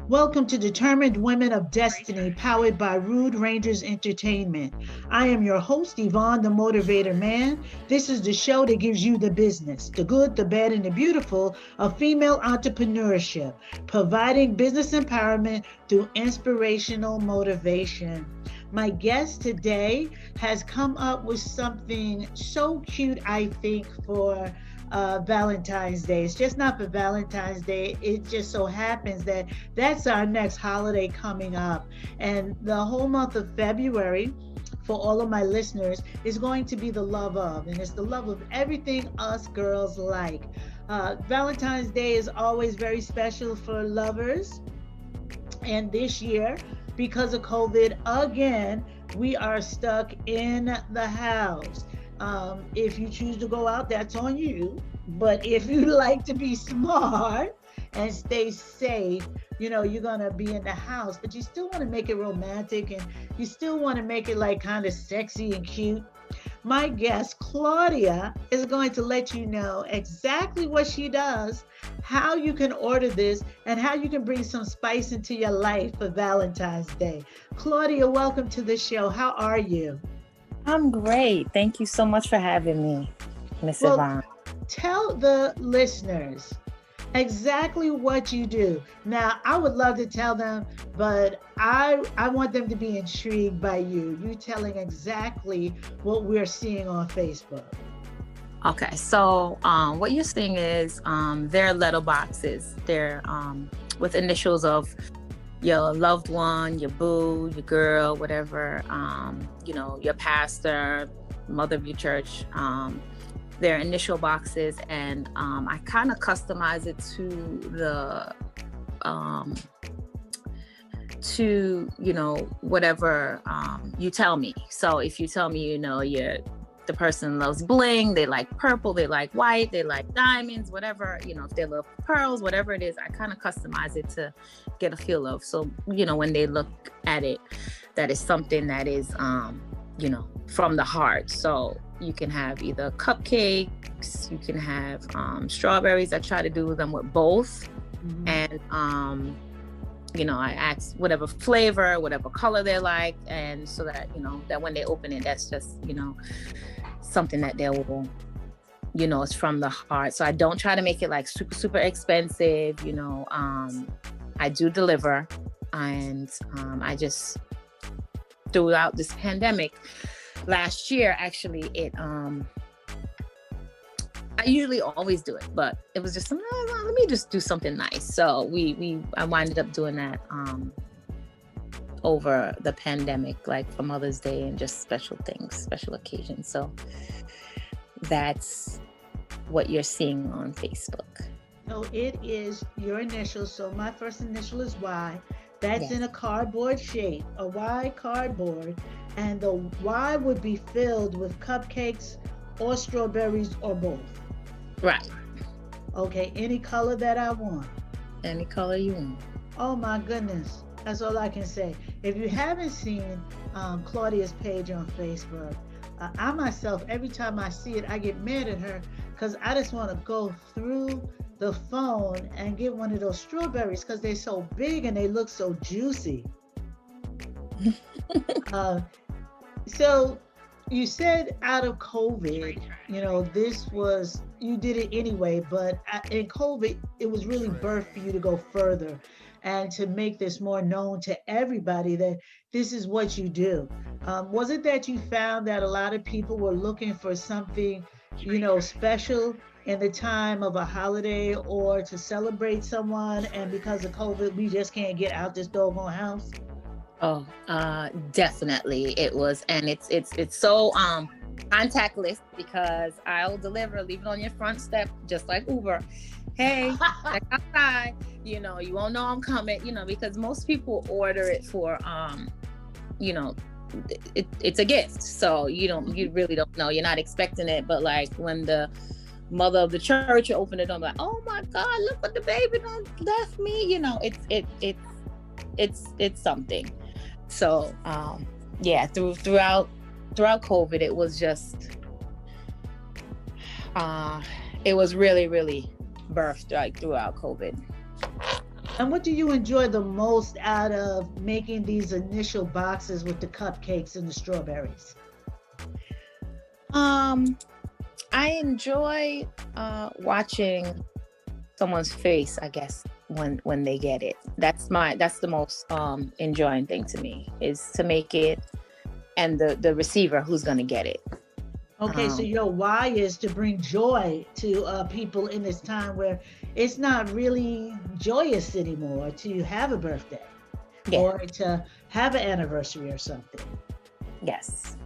Welcome to Determined Women of Destiny, powered by Rude Rangers Entertainment. I am your host, Yvonne, the Motivator Man. This is the show that gives you the business, the good, the bad, and the beautiful of female entrepreneurship, providing business empowerment through inspirational motivation. My guest today has come up with something so cute, I think, for Valentine's Day. It's just not for Valentine's Day. It just so happens that that's our next holiday coming up. And the whole month of February, for all of my listeners, is going to be the love of, and it's the love of everything us girls like. Valentine's Day is always very special for lovers. And this year, because of COVID, again, we are stuck in the house. If you choose to go out, that's on you. But if you like to be smart and stay safe, you're going to be in the house, but you still want to make it romantic and you still want to make it like kind of sexy and cute. My guest, Claudia, is going to let you know exactly what she does, how you can order this, and how you can bring some spice into your life for Valentine's Day. Claudia, welcome to the show. How are you? I'm great. Thank you so much for having me, Miss Yvonne. Tell the listeners exactly what you do. Now, I would love to tell them, but I want them to be intrigued by you telling exactly what we're seeing on Facebook. Okay, so what you're seeing is they're letter boxes. They're with initials of your loved one, your boo, your girl, whatever, your pastor, mother of your church. Their initial boxes, and I kind of customize it to whatever you tell me. So if you tell me the person loves bling, they like purple, they like white, they like diamonds, whatever, if they love pearls, whatever it is, I kind of customize it to get a feel of. So when they look at it, that is something that is from the heart. So you can have either cupcakes, you can have strawberries. I try to do them with both. Mm-hmm. And I ask whatever flavor, whatever color they like, and so that that when they open it, that's just something that they will it's from the heart. So I don't try to make it like super super expensive. I do deliver, and I just, throughout this pandemic last year, actually, I usually always do it, but it was just let me just do something nice. So I winded up doing that over the pandemic, like for Mother's Day and just special things, special occasions. So that's what you're seeing on Facebook. So it is your initials. So my first initial is Y. That's yes. In a cardboard shape, a Y cardboard, and the Y would be filled with cupcakes or strawberries or both. Right. Okay, any color that I want. Any color you want. Oh my goodness, that's all I can say. If you haven't seen Claudia's page on Facebook, I myself, every time I see it, I get mad at her because I just want to go through the phone and get one of those strawberries because they're so big and they look so juicy. So you said out of COVID, you did it anyway, but in COVID, it was really birthed for you to go further and to make this more known to everybody that this is what you do. Was it that you found that a lot of people were looking for something, special in the time of a holiday or to celebrate someone, and because of COVID, we just can't get out this doggone house? Oh, definitely it was. And it's so contactless, because I'll deliver, leave it on your front step, just like Uber. Hey, check outside, you won't know I'm coming, because most people order it for, it's a gift. So you really don't know, you're not expecting it. But like when the mother of the church opened it, I'm like, oh my God, look what the baby done left me. It's something. So throughout COVID, it was just it was really, really birthed like throughout COVID. And what do you enjoy the most out of making these initial boxes with the cupcakes and the strawberries? Um, I enjoy watching someone's face, I guess, when they get it. That's the most enjoying thing to me, is to make it, and the receiver who's gonna get it. Okay, so Um, your why is to bring joy to people in this time where it's not really joyous anymore to have a birthday yeah, or to have an anniversary or something. yes,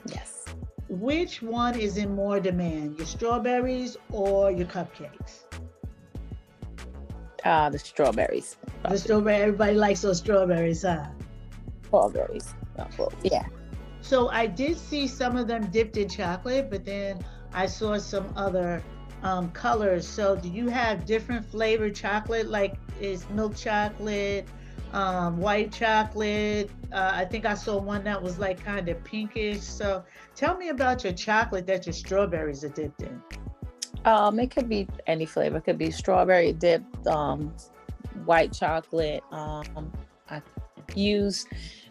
yes. Which one is in more demand, your strawberries or your cupcakes? The strawberries, The probably. strawberry, everybody likes those strawberries, huh? Strawberries. Well, yeah. So I did see some of them dipped in chocolate, but then I saw some other colors. So do you have different flavored chocolate, like is milk chocolate, white chocolate? I think I saw one that was like kind of pinkish. So tell me about your chocolate that your strawberries are dipped in. It could be any flavor. It could be strawberry dipped, white chocolate. I use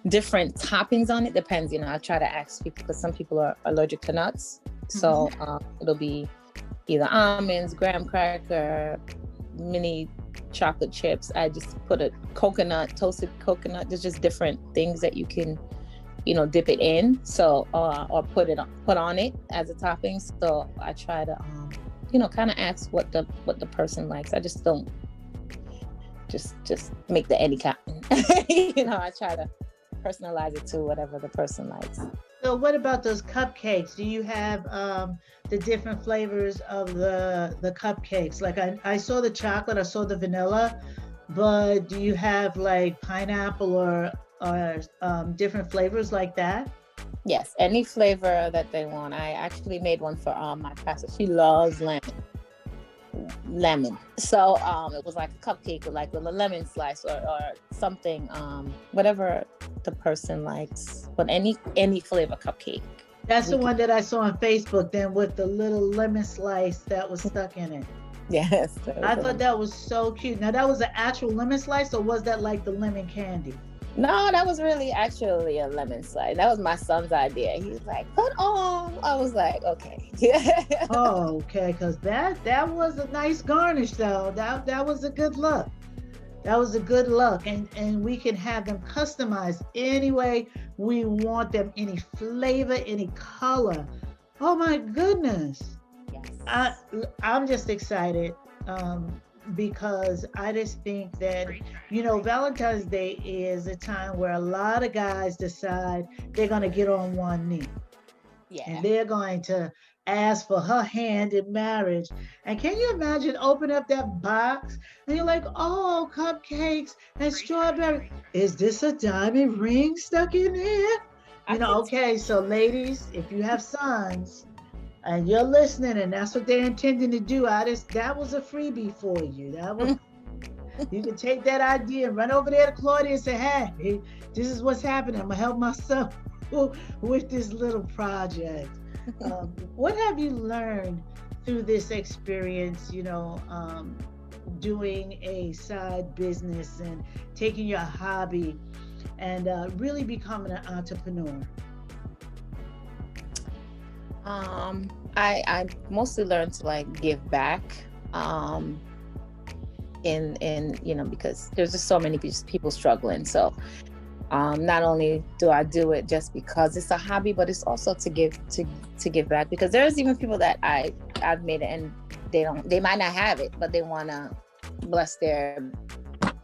different toppings on it. Depends, I try to ask people because some people are allergic to nuts. Mhm. So it'll be either almonds, graham cracker, mini chocolate chips. I just put a coconut, toasted coconut. There's just different things that you can, dip it in. So or put on it as a topping. So I try to kind of ask what the person likes. I just don't just make the any cotton. I try to personalize it to whatever the person likes. So what about those cupcakes? Do you have the different flavors of the cupcakes? Like I saw the chocolate, I saw the vanilla, but do you have like pineapple or different flavors like that? Yes, any flavor that they want. I actually made one for my pastor. She loves lemon. So it was like a cupcake with a lemon slice or something, whatever the person likes. But any flavor cupcake. That's the We could, one that I saw on Facebook then with the little lemon slice that was stuck in it. yes. I thought that was so cute. Now that was an actual lemon slice or was that like the lemon candy? No, that was really actually a lemon slice. That was my son's idea. He was like, "Put on." I was like, "Okay." Oh, okay, because that was a nice garnish though. That was a good look. That was a good look. And we can have them customized any way we want them, any flavor, any color. Oh my goodness. I Yes. I'm just excited because I just think that Valentine's Day is a time where a lot of guys decide they're going to get on one knee and Yeah. they're going to ask for her hand in marriage. And can you imagine open up that box and you're like, oh, cupcakes and strawberry. Is this a diamond ring stuck in there? I can Okay, so ladies, if you have sons and you're listening and that's what they're intending to do, that was a freebie for you. That was you can take that idea and run over there to Claudia and say, hey, this is what's happening. I'm gonna help myself with this little project. What have you learned through this experience, doing a side business and taking your hobby and really becoming an entrepreneur? I mostly learned to like give back. In because there's just so many people struggling. So not only do I do it just because it's a hobby, but it's also to give back, because there's even people that I've made it and they might not have it, but they want to bless their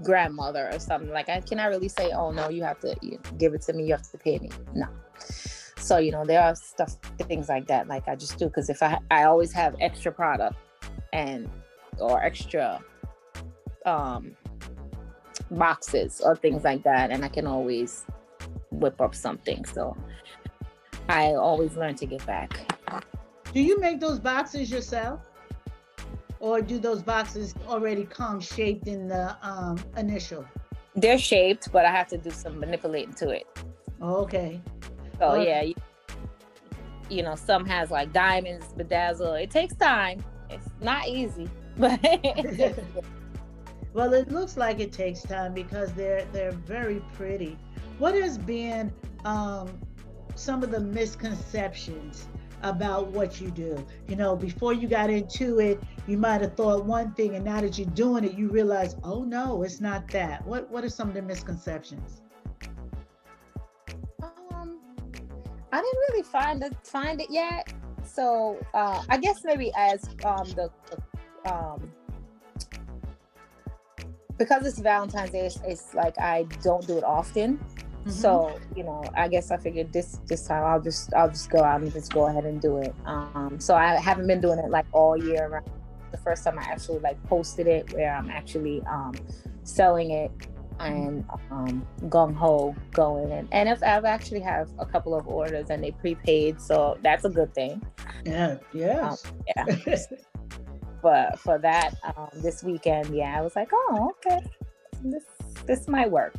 grandmother or something. Like I cannot really say, oh no, you have to give it to me, you have to pay me. No. So there are things like that, like I just do because if I always have extra product or extra boxes or things like that, and I can always whip up something. So I always learn to give back. Do you make those boxes yourself? Or do those boxes already come shaped in the initial? They're shaped, but I have to do some manipulating to it. Okay. So Okay. yeah, some has like diamonds, bedazzle. It takes time. It's not easy, but Well, it looks like it takes time because they're very pretty. What has been um, some of the misconceptions about what you do? Before you got into it, you might have thought one thing, and now that you're doing it, you realize, oh no, it's not that. What are some of the misconceptions? Um, I didn't really find it yet. So I guess maybe as the because it's Valentine's Day, it's like I don't do it often. Mm-hmm. So I guess I figured this time I'll just go out and just go ahead and do it. So I haven't been doing it like all year round. The first time I actually like posted it, where I'm actually selling it and gung ho going, and if I've actually have a couple of orders and they prepaid, so that's a good thing. Yeah, Um, yes. yeah. But for that, this weekend, yeah, I was like, oh, okay, this this might work.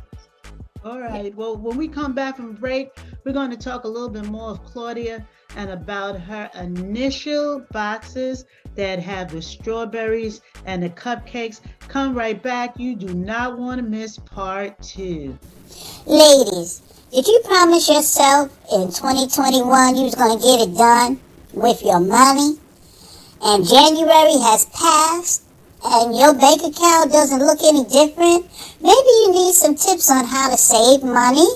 All Yeah. right. Well, when we come back from break, we're going to talk a little bit more of Claudia and about her initial boxes that have the strawberries and the cupcakes. Come right back. You do not want to miss part two. Ladies, did you promise yourself in 2021 you was going to get it done with your money? And January has passed and your bank account doesn't look any different? Maybe you need some tips on how to save money?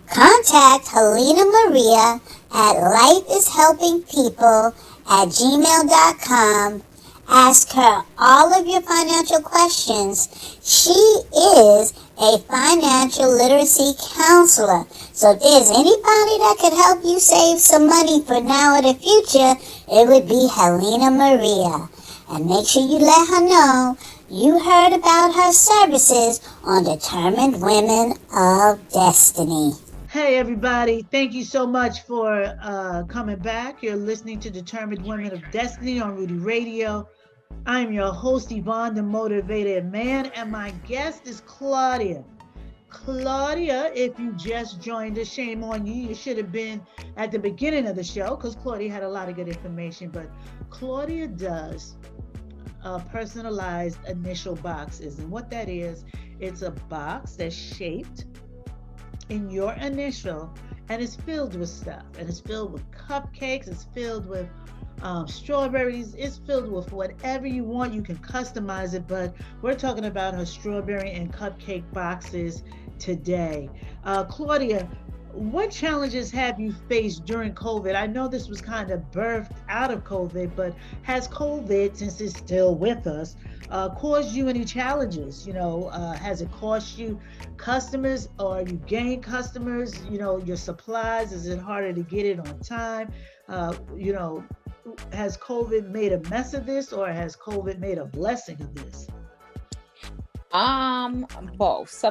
Contact Helena Maria at lifeishelpingpeople@gmail.com. Ask her all of your financial questions. She is a financial literacy counselor. So if there's anybody that could help you save some money for now or the future, it would be Helena Maria. And make sure you let her know you heard about her services on Determined Women of Destiny. Hey, everybody. Thank you so much for coming back. You're listening to Determined Women of Destiny on Rudy Radio. I'm your host, Yvonne, the Motivated Man, and my guest is Claudia. Claudia, if you just joined us, shame on you. You should have been at the beginning of the show because Claudia had a lot of good information. But Claudia does personalized initial boxes. And what that is, it's a box that's shaped in your initial and it's filled with stuff. And it's filled with cupcakes, it's filled with strawberries, it's filled with whatever you want. You can customize it, but we're talking about her strawberry and cupcake boxes today. Claudia, what challenges have you faced during COVID? I know this was kind of birthed out of COVID, but has COVID, since it's still with us, caused you any challenges? Has it cost you customers, or you gained customers? Your supplies, is it harder to get it on time? Has COVID made a mess of this, or has COVID made a blessing of this? Both.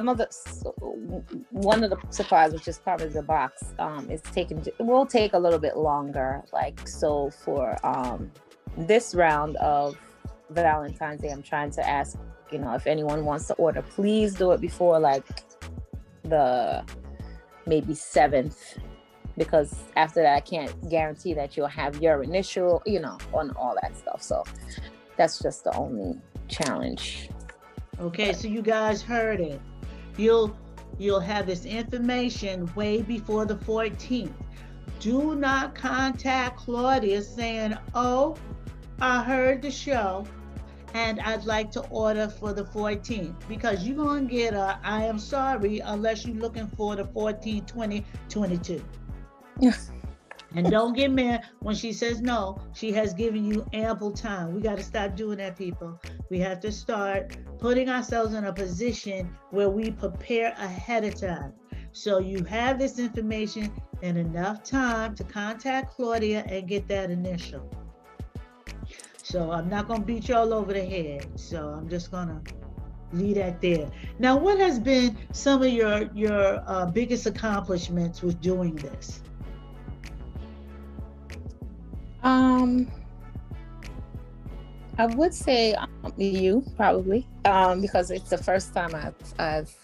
One of the supplies, which is probably the box, it will take a little bit longer. Like, so for this round of Valentine's Day, I'm trying to ask, if anyone wants to order, please do it before like the maybe 7th, because after that I can't guarantee that you'll have your initial, on all that stuff. So that's just the only challenge. Okay, so you guys heard it. You'll have this information way before the 14th. Do not contact Claudia saying, "Oh, I heard the show and I'd like to order for the 14th," because you're going to get a "I am sorry" unless you're looking for the 14th, 2022. And don't get mad when she says no. She has given you ample time. We got to stop doing that, people. We have to start putting ourselves in a position where we prepare ahead of time. So you have this information and enough time to contact Claudia and get that initial. So I'm not going to beat you all over the head. So I'm just going to leave that there. Now, what has been some of your biggest accomplishments with doing this? I would say you probably, because it's the first time I've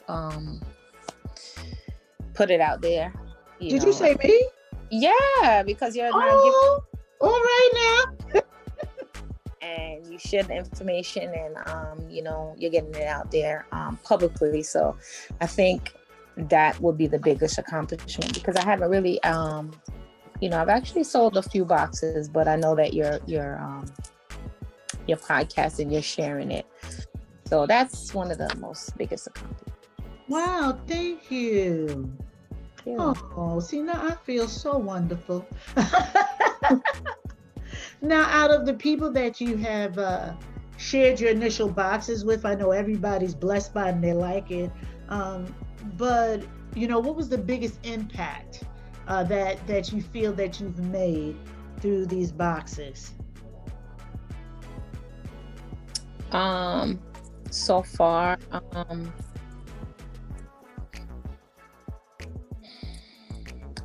put it out there. Did you say me? Yeah, because you're all right now. and you share the information, and you're getting it out there publicly. So I think that would be the biggest accomplishment, because I haven't really I've actually sold a few boxes, but I know that your podcast and you're sharing it. So that's one of the most biggest accomplishments. Wow, thank you. Yeah. Oh, see, now I feel so wonderful. Now, out of the people that you have shared your initial boxes with, I know everybody's blessed by them, they like it. But, what was the biggest impact that you feel that you've made through these boxes? So far,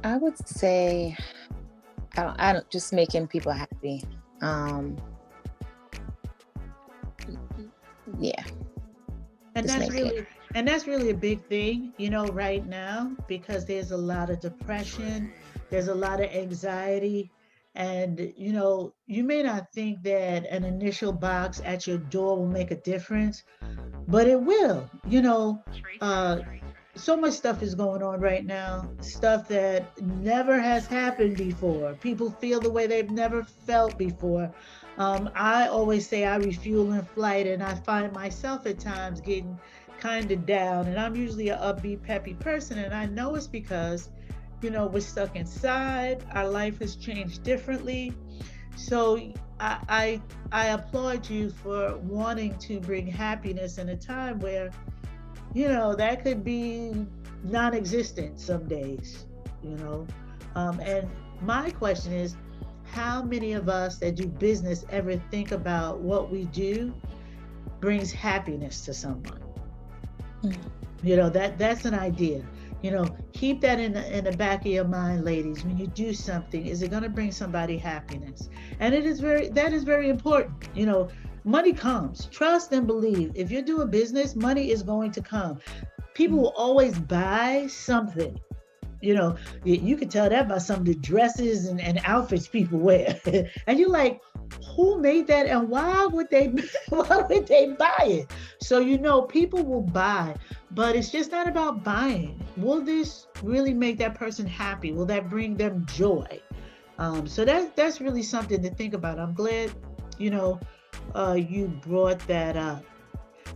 I would say I don't just making people happy. Yeah. And that's really a big thing, right now, because there's a lot of depression, there's a lot of anxiety, and you may not think that an initial box at your door will make a difference, but it will. So much stuff is going on right now, stuff that never has happened before. People feel the way they've never felt before. I always say I refuel in flight, and I find myself at times getting kind of down, and I'm usually an upbeat, peppy person, and I know it's because we're stuck inside. Our life has changed differently. So I applaud you for wanting to bring happiness in a time where that could be non-existent some days. And my question is, how many of us that do business ever think about what we do brings happiness to someone? That's an idea. Keep that in the back of your mind, ladies. When you do something, is it going to bring somebody happiness? And that is very important. Money comes. Trust and believe. If you're doing business, money is going to come. People will always buy something. You can tell that by some of the dresses and outfits people wear. And you're like, who made that, and why would they buy it? So people will buy, but it's just not about buying. Will this really make that person happy? Will that bring them joy? So that's really something to think about. I'm glad you brought that up.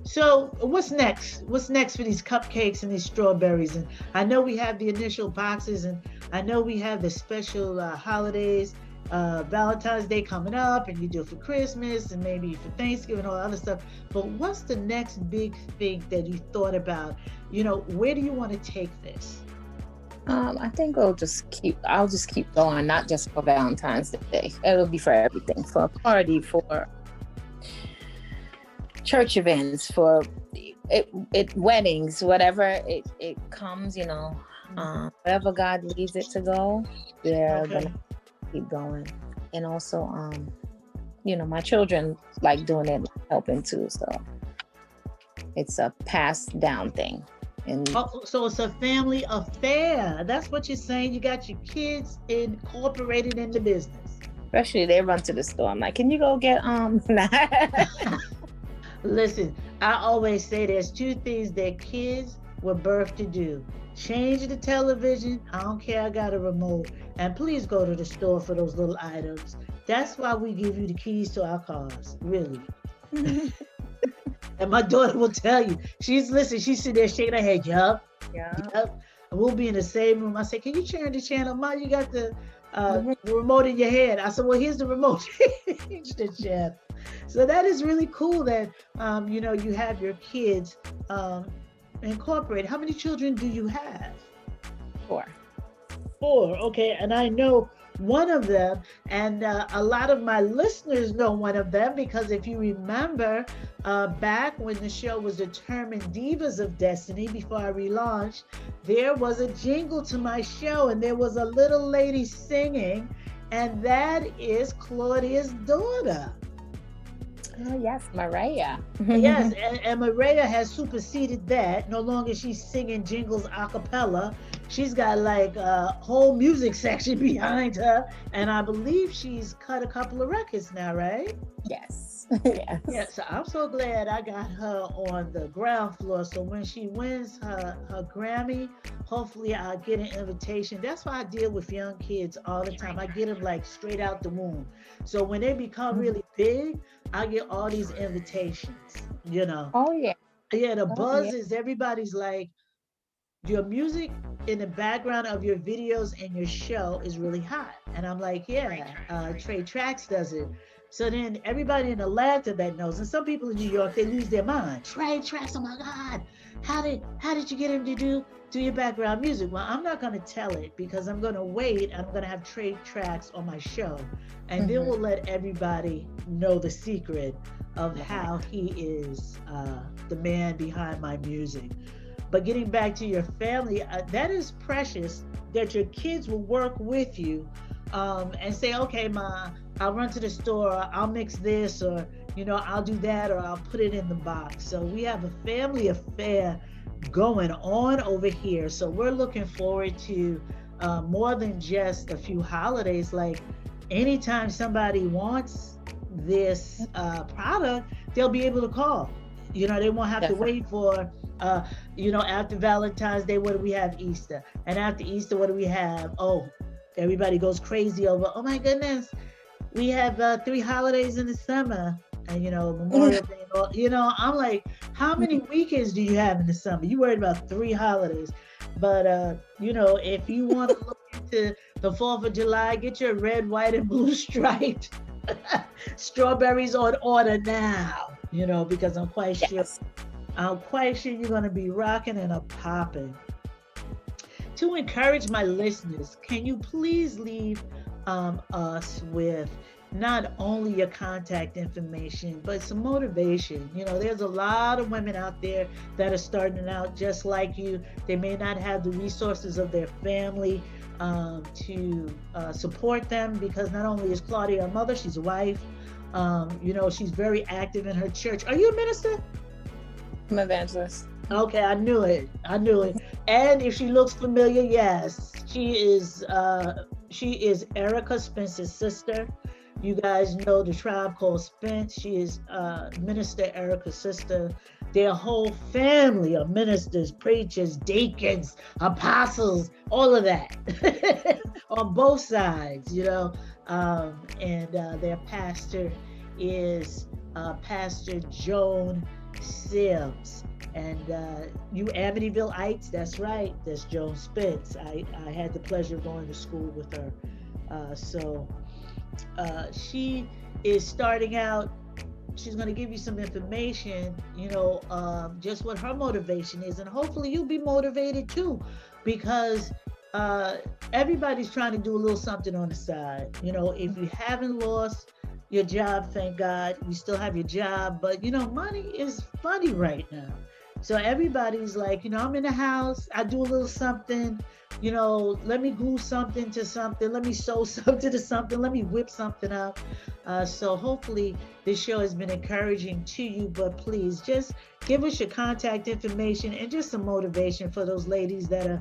So what's next? What's next for these cupcakes and these strawberries? And I know we have the initial boxes, and I know we have the special holidays, Valentine's Day coming up, and you do it for Christmas and maybe for Thanksgiving, all other stuff. But what's the next big thing that you thought about? Where do you want to take this? I think I'll just keep going, not just for Valentine's Day. It'll be for everything, for a party, for church events, for weddings, whatever it comes, wherever God leads it to go, they're gonna keep going. And also, my children like doing it, helping too. So it's a passed down thing. And so it's a family affair. That's what you're saying. You got your kids incorporated in the business. Especially they run to the store. I'm like, can you go get Listen, I always say there's two things that kids were birthed to do. Change the television. I don't care, I got a remote. And please go to the store for those little items. That's why we give you the keys to our cars, really. And my daughter will tell you, she's sitting there shaking her head, yup. And we'll be in the same room. I say, can you change the channel? Ma, you got the remote in your hand. I said, well, here's the remote. Change the channel. So that is really cool that, you have your kids incorporated. How many children do you have? 4. Okay. And I know one of them, and a lot of my listeners know one of them, because if you remember, back when the show was determined Divas of Destiny, before I relaunched, there was a jingle to my show, and there was a little lady singing, and that is Claudia's daughter. Oh, yes, Maria. Yes, and Maria has superseded that. No longer she's singing jingles a cappella. she's got like a whole music section behind her, and I believe she's cut a couple of records now, right? Yes. Yes. Yeah, so I'm so glad I got her on the ground floor. So when she wins her Grammy, hopefully I'll get an invitation. That's why I deal with young kids all the time. I get them like straight out the womb. So when they become really big, I get all these invitations, you know. Oh yeah. Yeah, the Oh buzz yeah. is everybody's like, your music in the background of your videos and your show is really hot. And I'm like, yeah, Trey Trax does it. So then everybody in Atlanta that knows, and some people in New York, they lose their mind. Trey Trax, oh my God, how did you get him to do your background music? Well, I'm not gonna tell it because I'm gonna wait. I'm gonna have Trey Trax on my show, and then we'll let everybody know the secret of how he is the man behind my music. But getting back to your family, that is precious that your kids will work with you and say, okay, Ma, I'll run to the store, I'll mix this, or, I'll do that, or I'll put it in the box. So we have a family affair going on over here. So we're looking forward to more than just a few holidays. Like anytime somebody wants this product, they'll be able to call. They won't have to wait for after Valentine's Day, what do we have? Easter. And after Easter, what do we have? Oh, everybody goes crazy over, oh my goodness, we have 3 holidays in the summer. And, Memorial Day, I'm like, how many weekends do you have in the summer? You worried about 3 holidays. But, if you want to look into the 4th of July, get your red, white, and blue striped strawberries on order now, because I'm quite sure you're going to be rocking and a popping. To encourage my listeners, can you please leave us with not only your contact information, but some motivation? There's a lot of women out there that are starting out just like you. They may not have the resources of their family to support them, because not only is Claudia a mother, she's a wife. She's very active in her church. Are you a minister? I'm an evangelist. Okay, I knew it. And if she looks familiar, yes, she is Erica Spence's sister. You guys know the Tribe Called Spence. She is Minister Erica's sister. Their whole family of ministers, preachers, deacons, apostles, all of that on both sides, and their pastor is Pastor Joan Sims. And you Amityville-ites, that's right, that's Joan Spence. I had the pleasure of going to school with her. So she is starting out. She's going to give you some information, just what her motivation is. And hopefully you'll be motivated too, because everybody's trying to do a little something on the side. If you haven't lost your job, thank God, you still have your job. But, money is funny right now. So everybody's like, I'm in the house, I do a little something, let me glue something to something, let me sew something to something, let me whip something up. So hopefully this show has been encouraging to you, but please just give us your contact information and just some motivation for those ladies that are,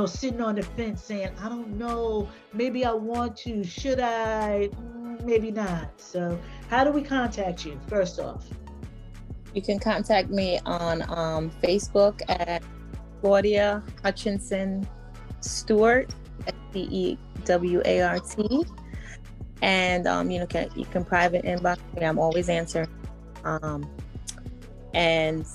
sitting on the fence saying, I don't know, maybe I want to, should I, maybe not. So how do we contact you, first off? You can contact me on Facebook at Claudia Hutchinson-Stewart, Stewart. And you can private inbox me. I'm always answering. And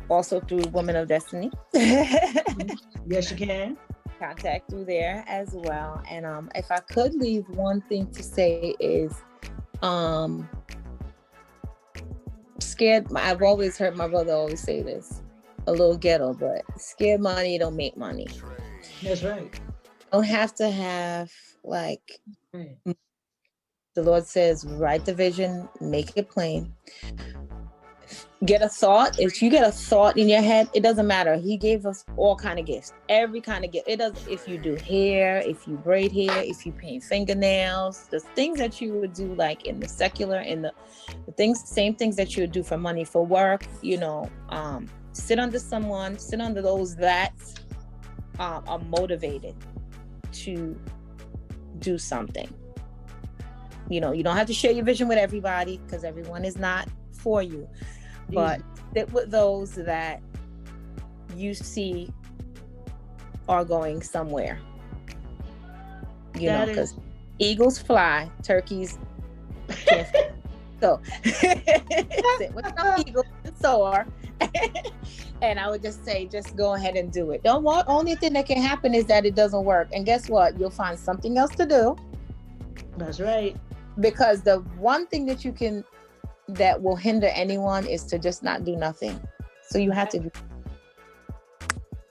also through Women of Destiny. Yes, you can. Contact through there as well. And if I could leave one thing to say is scared. I've always heard my brother always say this, a little ghetto, but scared money don't make money. That's right. Don't have to have the Lord says, write the vision, make it plain. Get a thought. If you get a thought in your head, it doesn't matter. He gave us all kind of gifts, every kind of gift. It does. If you do hair, if you braid hair, if you paint fingernails, the things that you would do like in the secular, in the things, same things that you would do for money, for work, sit under someone, sit under those vats, are motivated to do something. You know, you don't have to share your vision with everybody because everyone is not for you, but sit with those that you see are going somewhere. You know, because eagles fly, turkeys can't fly. So sit with some eagles and soar. And I would just say, just go ahead and do it. Don't want, only thing that can happen is that it doesn't work. And guess what? You'll find something else to do. That's right. Because the one thing that will hinder anyone is to just not do nothing. So you have to do.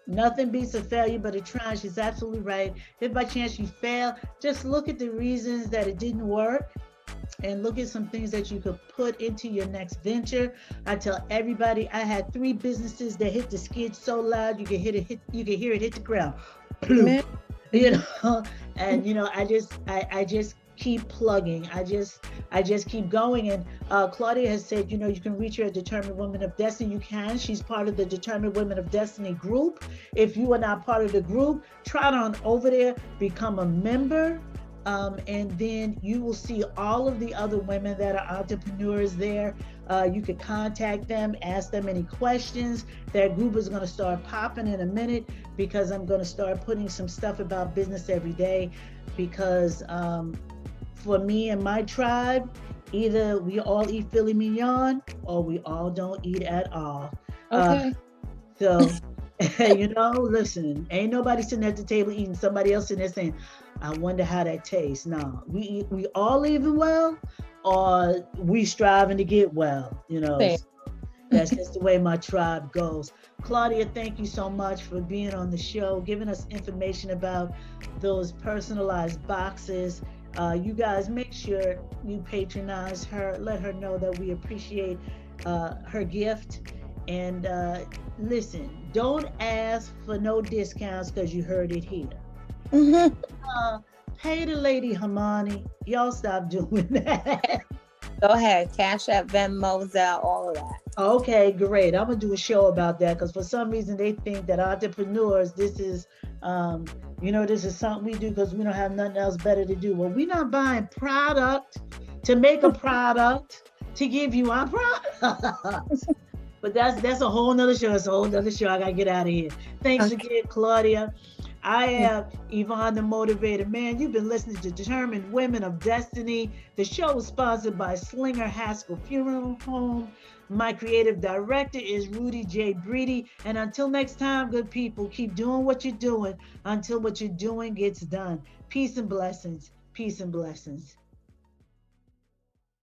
Nothing beats a failure but a try. She's absolutely right. If by chance you fail, just look at the reasons that it didn't work and look at some things that you could put into your next venture. I tell everybody, I had 3 businesses that hit the skid so loud you could hear it hit the ground. You know, and you know, I just keep plugging. I just keep going. And Claudia has said, you know, you can reach her at Determined Women of Destiny. You can. She's part of the Determined Women of Destiny group. If you are not part of the group, trot on over there, become a member. And then you will see all of the other women that are entrepreneurs there. You can contact them, ask them any questions. That group is going to start popping in a minute because I'm going to start putting some stuff about business every day because for me and my tribe, either we all eat filet mignon or we all don't eat at all. Okay. So, you know, listen, ain't nobody sitting at the table eating, somebody else sitting there saying, I wonder how that tastes. No, we all living well or we striving to get well, you know. So that's just the way my tribe goes. Claudia, thank you so much for being on the show, giving us information about those personalized boxes. You guys make sure you patronize her. Let her know that we appreciate her gift. And listen, don't ask for no discounts because you heard it here. Pay the lady Hamani. Y'all stop doing that. Go ahead. Cash App, Venmo, Zelle, all of that. Okay, great. I'm going to do a show about that because for some reason they think that entrepreneurs, this is, you know, this is something we do because we don't have nothing else better to do. Well, we're not buying product to make a product to give you our product. But that's a whole nother show. It's a whole nother show. I got to get out of here. Thanks again, Claudia. I am Yvonne the Motivated Man. You've been listening to Determined Women of Destiny. The show is sponsored by Slinger Haskell Funeral Home. My creative director is Rudy J. Breedy. And until next time, good people, keep doing what you're doing until what you're doing gets done. Peace and blessings. Peace and blessings.